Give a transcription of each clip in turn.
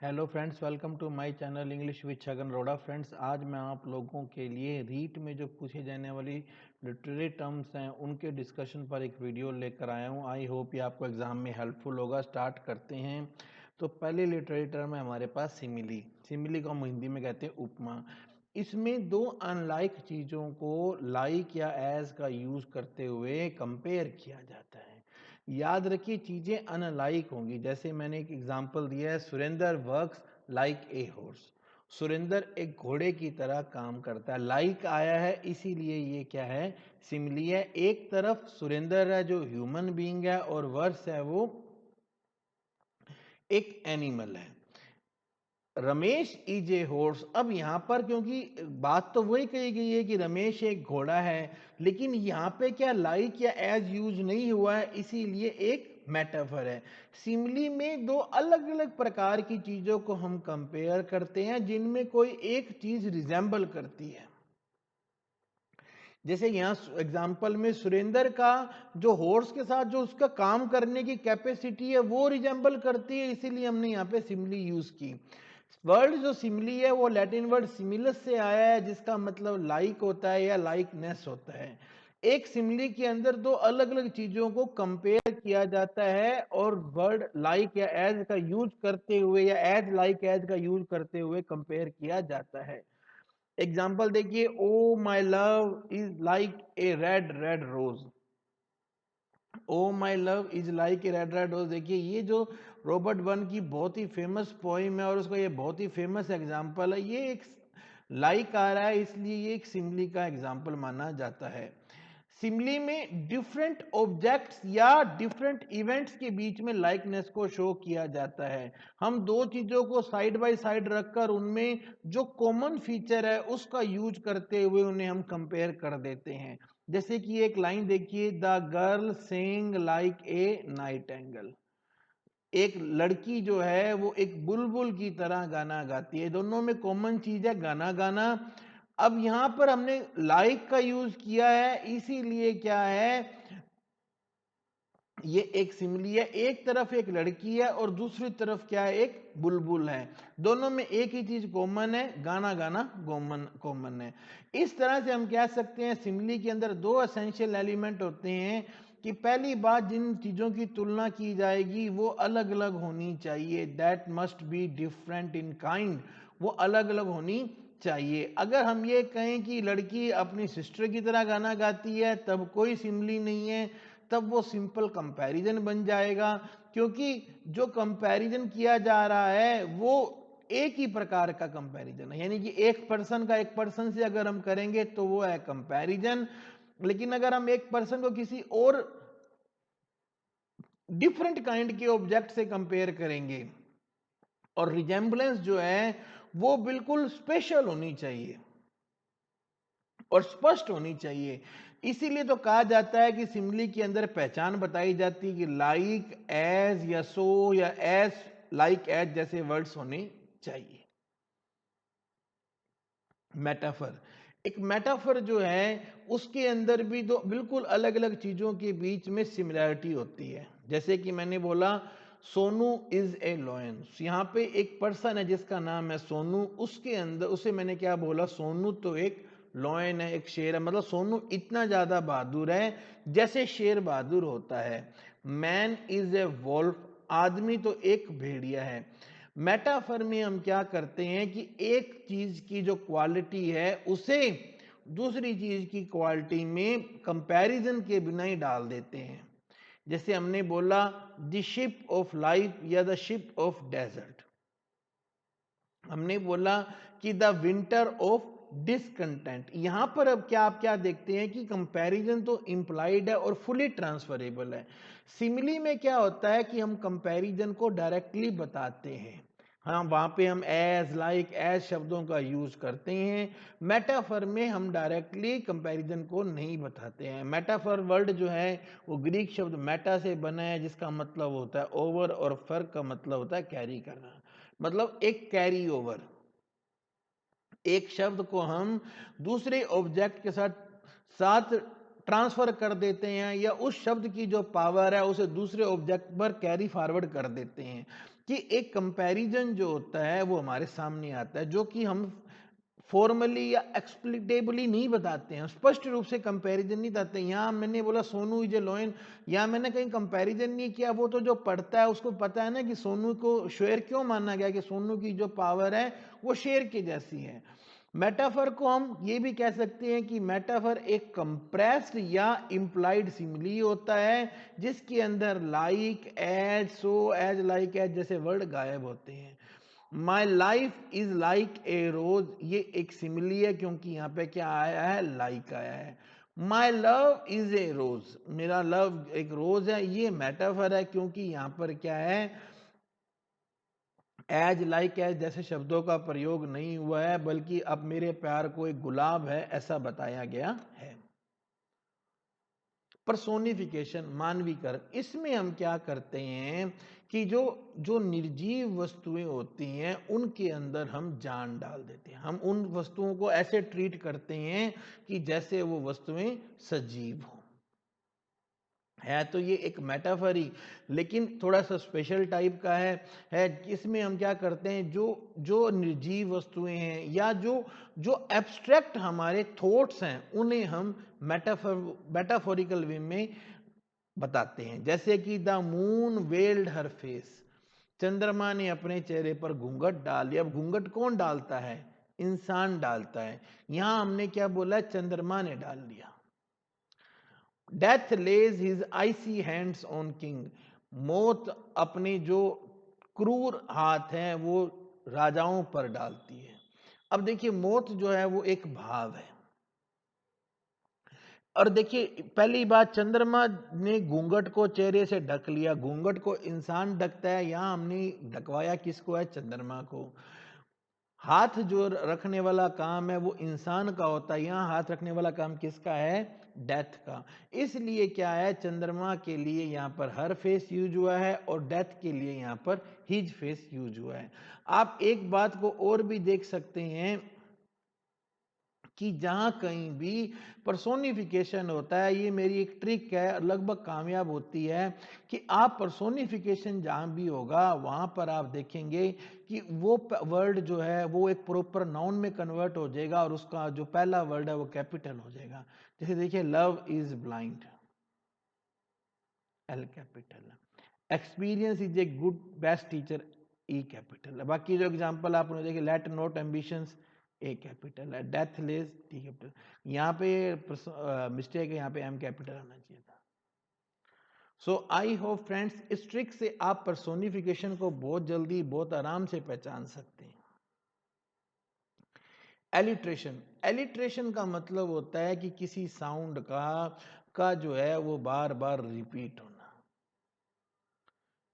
Hello friends, welcome to my channel English with Chhagan Arora. Friends, आज मैं आप लोगों के लिए रीट में जो पूछे जाने वाली लिटरेरी टर्म्स हैं उनके डिस्कशन पर एक वीडियो लेकर आया हूं। आई होप ये आपको एग्जाम में हेल्पफुल होगा। स्टार्ट करते हैं। तो पहली लिटरेरी टर्म है हमारे पास सिमिली। सिमिली को हम हिंदी में कहते हैं उपमा। इसमें दो अनलाइक चीज़ों को लाइक या एज का यूज़ करते हुए कंपेयर किया जाता है। याद रखिए, चीजें अनलाइक होंगी। जैसे मैंने एक एग्जांपल दिया है, Surendra works like a horse. Surendra एक घोड़े की तरह काम करता है। लाइक आया है इसीलिए ये क्या है, सिमिली है। एक तरफ सुरेंद्र है जो ह्यूमन बीइंग है और वर्क्स है वो एक एनिमल है। Ramesh is a horse. अब यहां पर क्योंकि बात तो वही कही गई है कि रमेश एक घोड़ा है, लेकिन यहां पे क्या लाइक या एज यूज नहीं हुआ है, इसीलिए एक मेटाफर है। सिमिली में दो अलग अलग प्रकार की चीजों को हम कंपेयर करते हैं जिनमें कोई एक चीज रिजेंबल करती है। जैसे यहां एग्जाम्पल में सुरेंद्र का जो हॉर्स के साथ जो उसका काम करने की कैपेसिटी है वो रिजेंबल करती है, इसीलिए हमने यहाँ पे सिमिली यूज की। वर्ड जो सिमिली है वो लैटिन वर्ड सिमिलस से आया है, जिसका मतलब लाइक होता है या लाइकनेस होता है। एक सिमिली के अंदर दो अलग अलग चीजों को कंपेयर किया जाता है और वर्ड लाइक या एज का यूज करते हुए या एज लाइक एज का यूज करते हुए कंपेयर किया जाता है। एग्जाम्पल देखिए, O my love is like a red red rose. O my love is like a red red rose. देखिए, ये जो रॉबर्ट बर्न की बहुत ही फेमस पोइम है और उसका ये बहुत ही फेमस एग्जाम्पल है। ये एक लाइक आ रहा है, इसलिए ये एक सिमिली का एग्जाम्पल माना जाता है। सिमिली में डिफरेंट ऑब्जेक्ट्स या डिफरेंट इवेंट्स के बीच में लाइकनेस को शो किया जाता है। हम दो चीजों को साइड बाय साइड रखकर उनमें जो कॉमन फीचर है उसका यूज करते हुए उन्हें हम कंपेयर कर देते हैं। जैसे कि एक लाइन देखिए, the girl sing like a night angle. एक लड़की जो है वो एक बुलबुल की तरह गाना गाती है। दोनों में कॉमन चीज है गाना गाना। अब यहां पर हमने लाइक का यूज किया है, इसीलिए क्या है, ये एक सिमिली है। एक तरफ एक लड़की है और दूसरी तरफ क्या है, एक बुलबुल है। दोनों में एक ही चीज कॉमन है, गाना गाना कॉमन कॉमन है। इस तरह से हम कह सकते हैं सिमिली के अंदर दो एसेंशियल एलिमेंट होते हैं कि पहली बात, जिन चीजों की तुलना की जाएगी वो अलग अलग होनी चाहिए। That must be different in kind. वो अलग अलग होनी चाहिए। अगर हम ये कहें कि लड़की अपनी सिस्टर की तरह गाना गाती है तब कोई सिमिली नहीं है, तब वो सिंपल कंपैरिजन बन जाएगा। क्योंकि जो कंपैरिजन किया जा रहा है वो एक ही प्रकार का कंपैरिजन है, यानी कि एक पर्सन का एक पर्सन से अगर हम करेंगे तो वो है कंपैरिजन। लेकिन अगर हम एक पर्सन को किसी और डिफरेंट काइंड के ऑब्जेक्ट से कंपेयर करेंगे, और रिजेंबलेंस जो है वो बिल्कुल स्पेशल होनी चाहिए और स्पष्ट होनी चाहिए। इसीलिए तो कहा जाता है कि सिमिली के अंदर पहचान बताई जाती है कि लाइक एज या सो या एज लाइक एज जैसे वर्ड्स होने चाहिए। मेटाफर, एक मेटाफर जो है उसके अंदर भी दो बिल्कुल अलग अलग चीजों के बीच में सिमिलैरिटी होती है। जैसे कि मैंने बोला सोनू इज ए लॉयन। यहां पे एक पर्सन है जिसका नाम है सोनू, उसके अंदर उसे मैंने क्या बोला, सोनू तो एक लॉयन है, एक शेर है। मतलब सोनू इतना ज्यादा बहादुर है जैसे शेर बहादुर होता है। मैन इज ए वॉल्फ, आदमी तो एक भेड़िया है। मेटाफर में हम क्या करते हैं कि एक चीज की जो क्वालिटी है उसे दूसरी चीज की क्वालिटी में कंपैरिजन के बिना ही डाल देते हैं। जैसे हमने बोला द शिप ऑफ लाइफ या द शिप ऑफ डेजर्ट। हमने बोला कि द विंटर ऑफ डिसकंटेंट। यहां पर अब क्या आप क्या देखते हैं कि कंपैरिजन तो इंप्लाइड है और फुली ट्रांसफरेबल है। सिमिली में क्या होता है कि हम कंपैरिजन को डायरेक्टली बताते हैं। हाँ, वहां पे हम एज लाइक एज शब्दों का यूज करते हैं। मेटाफर में हम डायरेक्टली कंपैरिजन को नहीं बताते हैं। मेटाफर वर्ड जो है वो ग्रीक शब्द मेटा से बना है, जिसका मतलब होता है ओवर, और फर का मतलब होता है कैरी करना। मतलब एक कैरी ओवर, एक शब्द को हम दूसरे ऑब्जेक्ट के साथ साथ ट्रांसफर कर देते हैं या उस शब्द की जो पावर है उसे दूसरे ऑब्जेक्ट पर कैरी फॉरवर्ड कर देते हैं। कि एक कंपैरिजन जो होता है वो हमारे सामने आता है, जो कि हम फॉर्मली या एक्सप्लिकेटिवली नहीं बताते हैं, स्पष्ट रूप से कंपैरिजन नहीं बताते। यहाँ मैंने बोला सोनू इज ए लॉयन, या मैंने कहीं कंपैरिजन नहीं किया, वो तो जो पढ़ता है उसको पता है ना कि सोनू को शेर क्यों माना गया, कि सोनू की जो पावर है वो शेर के जैसी है। मेटाफर को हम ये भी कह सकते हैं कि मेटाफर एक कंप्रेस्ड या इंप्लाइड सिमिली होता है, जिसके अंदर like, as, so, as, like, as जैसे वर्ड गायब होते हैं। My life is like a rose, ये एक सिमिली है क्योंकि यहाँ पे क्या आया है, लाइक आया है। माई लव इज ए रोज, मेरा लव एक रोज है, ये मेटाफर है क्योंकि यहाँ पर क्या है, एज, लाइक, एज जैसे शब्दों का प्रयोग नहीं हुआ है, बल्कि अब मेरे प्यार को एक गुलाब है ऐसा बताया गया है। पर्सोनिफिकेशन, मानवीकरण, इसमें हम क्या करते हैं कि जो जो निर्जीव वस्तुएं होती हैं उनके अंदर हम जान डाल देते हैं, हम उन वस्तुओं को ऐसे ट्रीट करते हैं कि जैसे वो वस्तुएं सजीव हों। है तो ये एक मेटाफर ही, लेकिन थोड़ा सा स्पेशल टाइप का है। इसमें हम क्या करते हैं, जो जो निर्जीव वस्तुएं हैं या जो जो एब्स्ट्रैक्ट हमारे थॉट्स हैं उन्हें हम मेटाफोरिकल वे में बताते हैं। जैसे कि the moon weld her face, चंद्रमा ने अपने चेहरे पर घूंघट डाल लिया। अब घूंघट कौन डालता है, इंसान डालता है। यहां हमने क्या बोला, चंद्रमा ने डाल लिया। Death lays his icy hands on king, मौत अपने जो क्रूर हाथ हैं वो राजाओं पर डालती है। अब देखिए मौत जो है वो एक भाव है, और देखिए पहली बात, चंद्रमा ने घूंघट को चेहरे से ढक लिया। घूंघट को इंसान ढकता है, यहां हमने ढकवाया किसको है, चंद्रमा को। हाथ जो रखने वाला काम है वो इंसान का होता है, यहाँ हाथ रखने वाला काम किसका है, डेथ का। इसलिए क्या है, चंद्रमा के लिए यहाँ पर हर फेस यूज हुआ है और डेथ के लिए यहाँ पर हिज फेस यूज हुआ है। आप एक बात को और भी देख सकते हैं कि जहां कहीं भी पर्सोनिफिकेशन होता है, ये मेरी एक ट्रिक है, लगभग कामयाब होती है, कि आप पर्सोनिफिकेशन जहां भी होगा वहां पर आप देखेंगे कि वो वर्ड जो है वो एक प्रॉपर नाउन में कन्वर्ट हो जाएगा और उसका जो पहला वर्ड है वो कैपिटल हो जाएगा। जैसे देखिए love is blind, L capital. Experience is a good best teacher, E capital. बाकी जो एग्जांपल आपने देखे, let not ambitions, A capital है। Death less, T capital. यहाँ पे मिस्टेक है, यहाँ पे एम कैपिटल आना चाहिए था। सो आई होप फ्रेंड्स, इस ट्रिक से आप पर्सोनिफिकेशन को बहुत जल्दी बहुत आराम से पहचान सकते हैं। एलिट्रेशन, एलिट्रेशन का मतलब होता है कि किसी साउंड का जो है वो बार बार रिपीट होना।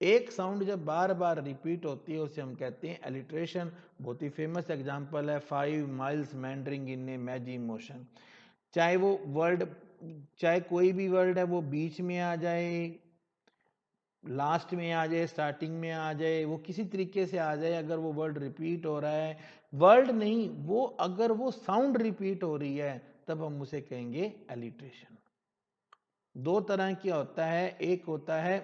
एक साउंड जब बार बार रिपीट होती है उसे हम कहते हैं एलिट्रेशन। बहुत ही फेमस एग्जांपल है 5 माइल्स मैंडरिंग इन ए मैजी मोशन। चाहे वो वर्ड, चाहे कोई भी वर्ड है वो बीच में आ जाए, लास्ट में आ जाए, स्टार्टिंग में आ जाए, वो किसी तरीके से आ जाए, अगर वो वर्ड रिपीट हो रहा है, वर्ड नहीं वो अगर वो साउंड रिपीट हो रही है तब हम उसे कहेंगे एलिट्रेशन। दो तरह की होता है, एक होता है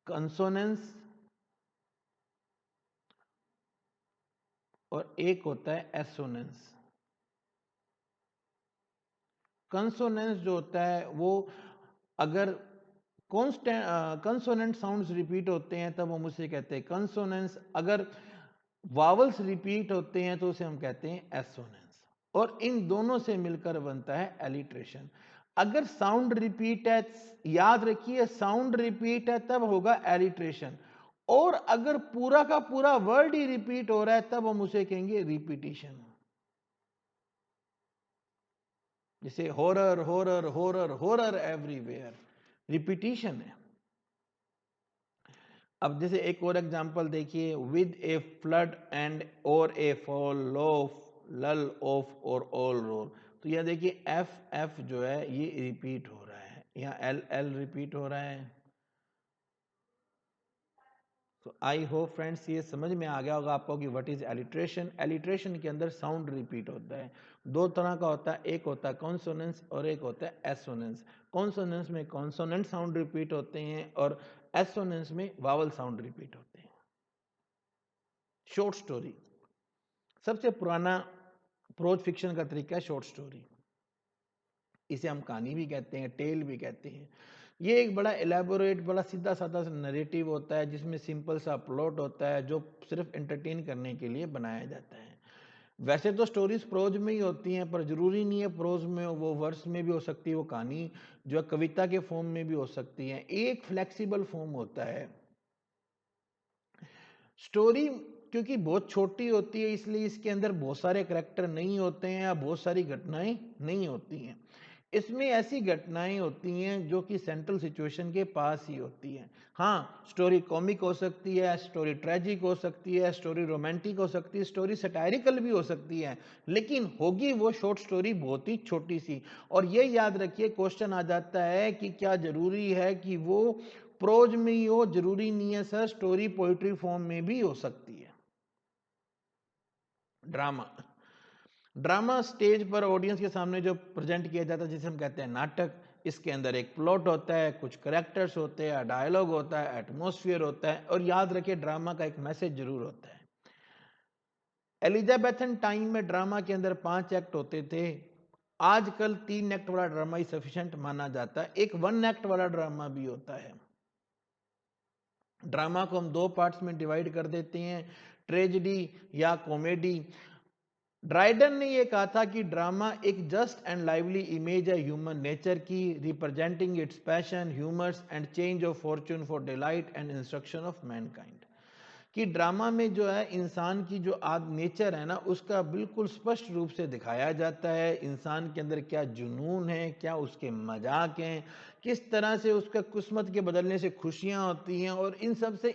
कंसोनेंस और एक होता है एसोनेंस। कंसोनेंस जो होता है वो अगर कंसोनेंट साउंड्स रिपीट होते हैं तब हम उसे कहते हैं कंसोनेंस, अगर वावल्स रिपीट होते हैं तो उसे हम कहते हैं एसोनेंस, और इन दोनों से मिलकर बनता है एलिट्रेशन। अगर साउंड रिपीट है, याद रखिए साउंड रिपीट है तब होगा एलिट्रेशन, और अगर पूरा का पूरा वर्ड ही रिपीट हो रहा है तब हम उसे कहेंगे रिपीटिशन। जैसे horror horror horror horror everywhere, repetition है। अब जैसे एक और एग्जांपल देखिए, विद ए फ्लड एंड और ए फॉल ऑफ लल ऑफ और ऑल रोर। तो यह देखिए एफ एफ जो है ये रिपीट हो रहा है, यहाँ एल एल रिपीट हो रहा है। तो आई होप फ्रेंड्स ये समझ में आ गया होगा आपको कि व्हाट इज एलिट्रेशन। एलिट्रेशन के अंदर साउंड रिपीट होता है, दो तरह का होता है, एक होता है कॉन्सोनेंस और एक होता है एसोनेंस। कॉन्सोनेंस में कॉन्सोनेंट साउंड रिपीट होते हैं और एसोनेंस में वावल साउंड रिपीट होते हैं। शॉर्ट स्टोरी सबसे पुराना प्रोज फिक्शन का तरीका है शॉर्ट स्टोरी। इसे हम कहानी भी कहते हैं, टेल भी कहते हैं। ये एक बड़ा एलैबोरेट, बड़ा सीधा साधा नरेटिव होता है जिसमें सिंपल सा प्लॉट होता है जो सिर्फ एंटरटेन करने के लिए बनाया जाता है। वैसे तो स्टोरीज प्रोज में ही होती हैं, पर जरूरी नहीं है प्रोज में, वो वर्स में भी हो सकती है, वो कहानी जो है कविता के फॉर्म में भी हो सकती है। एक फ्लेक्सिबल फॉर्म होता है स्टोरी, क्योंकि बहुत छोटी होती है इसलिए इसके अंदर बहुत सारे करेक्टर नहीं होते हैं या बहुत सारी घटनाएं नहीं होती हैं। इसमें ऐसी घटनाएं होती हैं जो कि सेंट्रल सिचुएशन के पास ही होती हैं। हाँ, स्टोरी कॉमिक हो सकती है, स्टोरी ट्रेजिक हो सकती है, स्टोरी रोमांटिक हो सकती है, स्टोरी सटायरिकल भी हो सकती है, लेकिन होगी वो शॉर्ट स्टोरी बहुत ही छोटी सी। और ये याद रखिए, क्वेश्चन आ जाता है कि क्या जरूरी है कि वो प्रोज में ही हो? जरूरी नहीं है सर, स्टोरी पोइट्री फॉर्म में भी हो सकती है। ड्रामा ड्रामा स्टेज पर ऑडियंस के सामने जो प्रेजेंट किया जाता है जिसे हम कहते हैं नाटक। इसके अंदर एक प्लॉट होता है, कुछ कैरेक्टर्स होते हैं, डायलॉग होता है, एटमॉस्फेयर होता है, और याद रखिए ड्रामा का एक मैसेज जरूर होता है। एलिजाबेथन टाइम में ड्रामा के अंदर 5 एक्ट होते थे। आजकल 3 एक्ट वाला ड्रामा ही सफिशिएंट माना जाता है। एक 1 एक्ट वाला ड्रामा भी होता है। ड्रामा को हम 2 पार्ट्स में डिवाइड कर देते हैं, ट्रेजेडी या कॉमेडी। ड्राइडन ने यह कहा था कि ड्रामा एक जस्ट एंड लाइवली इमेज है ह्यूमन नेचर की, representing it's passion, humours and change of Fortune for delight and instruction of Mankind. कि ड्रामा में जो है इंसान की जो आद नेचर है ना, उसका बिल्कुल स्पष्ट रूप से दिखाया जाता है। इंसान के अंदर क्या जुनून है, क्या उसके मजाक हैं, किस तरह से उसका किस्मत के बदलने से खुशियां होती हैं, और इन सब से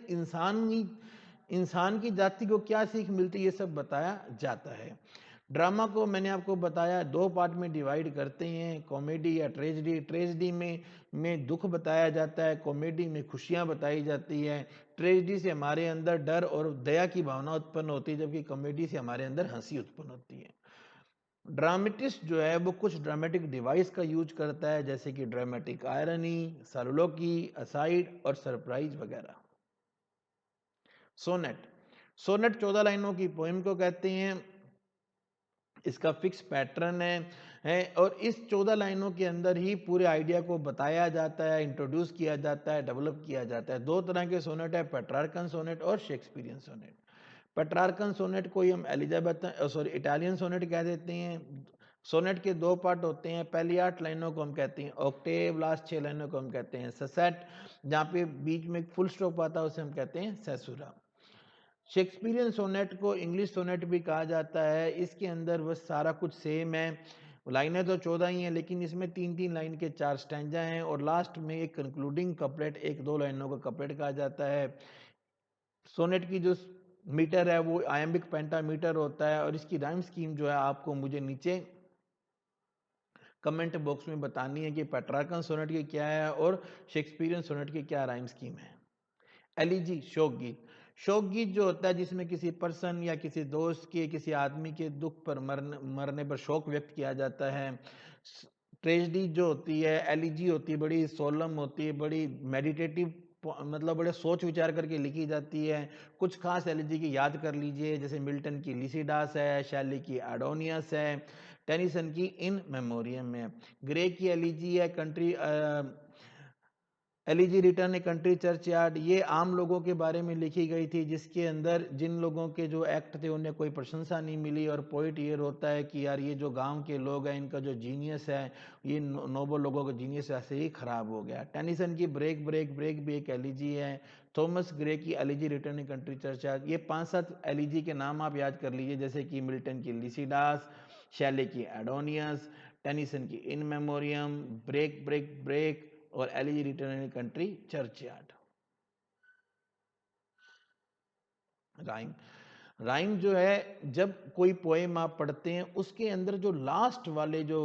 इंसान की जाति को क्या सीख मिलती है, ये सब बताया जाता है। ड्रामा को मैंने आपको बताया 2 पार्ट में डिवाइड करते हैं, कॉमेडी या ट्रेजेडी। ट्रेजेडी में दुख बताया जाता है, कॉमेडी में खुशियां बताई जाती है। ट्रेजेडी से हमारे अंदर डर और दया की भावना उत्पन्न होती है, जबकि कॉमेडी से हमारे अंदर हंसी उत्पन्न होती है। ड्रामेटिस्ट जो है वो कुछ ड्रामेटिक डिवाइस का यूज करता है, जैसे कि ड्रामेटिक आयरनी, सरोलोकी, असाइड और सरप्राइज वगैरह। सोनेट 14 लाइनों की पोएम को कहते हैं। इसका फिक्स पैटर्न है और इस 14 लाइनों के अंदर ही पूरे आइडिया को बताया जाता है, इंट्रोड्यूस किया जाता है, डेवलप किया जाता है। 2 तरह के सोनेट है, पेट्रार्कन सोनेट और शेक्सपियरियन सोनेट। पेट्रार्कन सोनेट को ही हम इटालियन सोनेट कह देते हैं। सोनेट के 2 पार्ट होते हैं। पहली 8 लाइनों को हम कहते हैं ऑक्टेव, लास्ट 6 लाइनों को हम कहते हैं ससेट, जहाँ पे बीच में फुल स्टॉप आता है उसे हम कहते हैं सेसुरा। शेक्सपियरियन सोनेट को इंग्लिश सोनेट भी कहा जाता है। इसके अंदर बस सारा कुछ सेम है, लाइनें तो 14 ही हैं, लेकिन इसमें 3-3 लाइन के 4 स्टैंजा हैं, और लास्ट में एक कंक्लूडिंग कपलेट, 1-2 लाइनों का कपलेट कहा जाता है। सोनेट की जो मीटर है वो आयम्बिक पेंटामीटर होता है, और इसकी राइम स्कीम जो है आपको मुझे नीचे कमेंट बॉक्स में बतानी है कि पेट्रार्कन सोनेट की क्या है और शेक्सपियरियन सोनेट की क्या राइम स्कीम है। एलिजी शोक गीत। शोक गीत जो होता है जिसमें किसी पर्सन या किसी दोस्त के, किसी आदमी के दुख पर मरने पर शोक व्यक्त किया जाता है। ट्रेजेडी जो होती है, एलिजी होती है, बड़ी सोलम होती है, बड़ी मेडिटेटिव, मतलब बड़े सोच विचार करके लिखी जाती है। कुछ खास एलिजी की याद कर लीजिए, जैसे मिल्टन की लिसिडास है, शैली की एडोनियस है, टेनिसन की इन मेमोरियम है। ग्रे की एलिजी है country elegy return a country church yard. ये आम लोगों के बारे में लिखी गई थी, जिसके अंदर जिन लोगों के जो एक्ट थे उन्हें कोई प्रशंसा नहीं मिली, और पोइट ये होता है कि यार ये जो गांव के लोग हैं इनका जो जीनियस है, ये नोबल लोगों का जीनियस ऐसे ही खराब हो गया। टेनिसन की ब्रेक ब्रेक ब्रेक भी एक एलिजी है। थॉमस ग्रे की elegy return a country church yard. ये 5-7 एलिजी के नाम आप याद कर लीजिए, जैसे कि मिल्टन की लिसिडास, शैले की एडोनियस, टेनिसन की इन मेमोरियम, ब्रेक ब्रेक ब्रेक, और elegy return in country churchyard. Rhyme rhyme जो है, जब कोई पोएम आप पढ़ते हैं उसके अंदर जो लास्ट वाले जो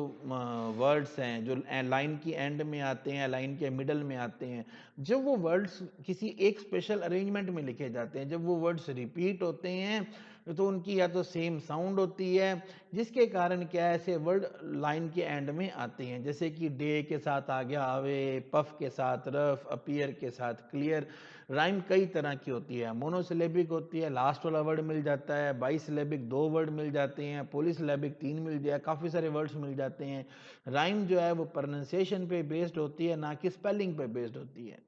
वर्ड्स हैं, जो लाइन की एंड में आते हैं, लाइन के मिडल में आते हैं, जब वो वर्ड्स किसी एक स्पेशल अरेंजमेंट में लिखे जाते हैं, जब वो वर्ड्स रिपीट होते हैं, तो उनकी या तो सेम साउंड होती है, जिसके कारण क्या है ऐसे वर्ड लाइन के एंड में आते हैं, जैसे कि डे के साथ आ गया अवे, पफ के साथ रफ, अपीयर के साथ क्लियर। राइम कई तरह की होती है, मोनोसिलेबिक होती है, लास्ट वाला वर्ड मिल जाता है, बाईसिलेबिक 2 वर्ड मिल जाते हैं, पॉलीसिलेबिक 3 मिल जाए, काफ़ी सारे वर्ड्स मिल जाते हैं। राइम जो है वो प्रोनाउंसिएशन पे बेस्ड होती है, ना कि स्पेलिंग पे बेस्ड होती है।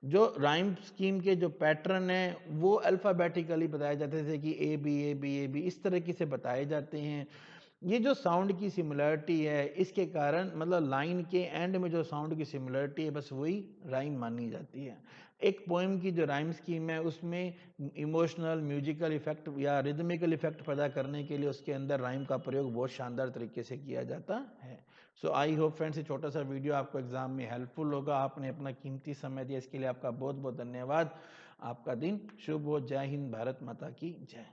जो राइम स्कीम के जो पैटर्न है वो अल्फ़ाबेटिकली बताए जाते हैं, जैसे कि A B A B A B, इस तरीके से बताए जाते हैं। ये जो साउंड की सिमिलरिटी है, इसके कारण मतलब लाइन के एंड में जो साउंड की सिमिलरिटी है, बस वही राइम मानी जाती है। एक पोएम की जो राइम स्कीम है उसमें इमोशनल, म्यूजिकल इफेक्ट या रिदमिकल इफेक्ट पैदा करने के लिए उसके अंदर राइम का प्रयोग बहुत शानदार तरीके से किया जाता है। सो आई होप फ्रेंड्स, ये छोटा सा वीडियो आपको एग्जाम में हेल्पफुल होगा। आपने अपना कीमती समय दिया, इसके लिए आपका बहुत बहुत धन्यवाद। आपका दिन शुभ हो। जय हिंद, भारत माता की जय।